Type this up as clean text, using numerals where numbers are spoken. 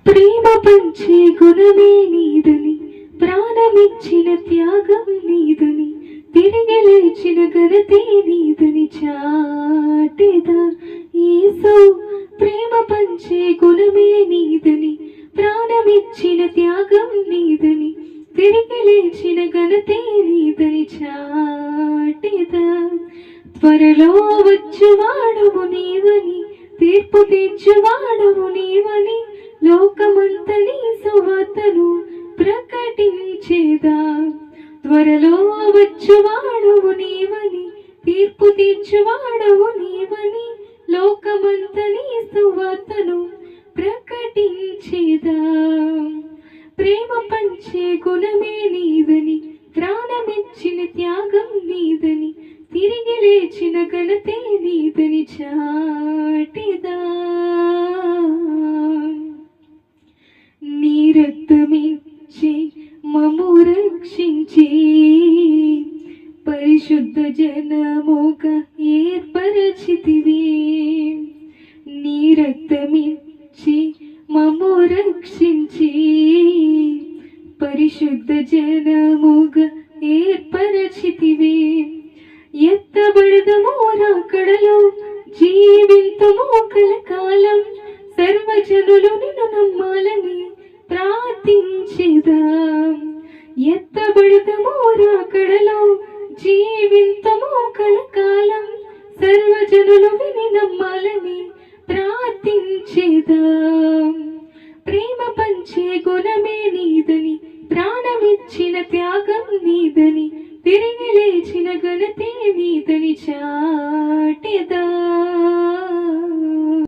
ప్రేమ పంచే గుణమే నీదని, ప్రాణమిచ్చిన త్యాగం నీదని, తిరిగి లేచిన ఘనతే నీదని చాటెదా యేసు. ప్రేమ పంచే గుణమే నీదని, ప్రాణమిచ్చిన త్యాగం నీదని, తిరిగి లేచిన ఘనతే నీదని చాటెదా. త్వరలో వచ్చువాడవు నీవని, తీర్పు తీర్చువాడవు నీవని, లోకమంత నీ సువార్తను ప్రకటించేదా. త్వరలో వచ్చువాడవు నీవని, తీర్పు తీర్చువాడవు నీవని, లోకమంత నీ సువార్తను ప్రకటించేదా. ప్రేమ పంచే గుణమే నీదని, ప్రాణమిచ్చిన త్యాగం నీదని, తిరిగి లేచిన ఘనతే నీదని చాటెదా. నీ రక్తమిచ్చి మమ్ము రక్షించి, పరిశుద్ధ జనముగా ఏర్పరచితివి. నీ రక్తమిచ్చి మమ్ము రక్షించి, పరిశుద్ధ జనముగా ఏర్పరచితివి. ఎత్తబడదము రాకడలో, జీవింతము కలకాలం, సర్వజనులు నిన్ను నమ్మాలని ప్రార్థించేదా. ఎత్తబడదము రాకడలో, జీవింతము కలకాలం, సర్వజనులు విని నమ్మాలని ప్రార్థించేదా. ప్రేమ పంచే గుణమే నీదని, ప్రాణమిచ్చిన త్యాగం నీదని, తిరిగి లేచిన ఘనతే నీదని చాటెదా.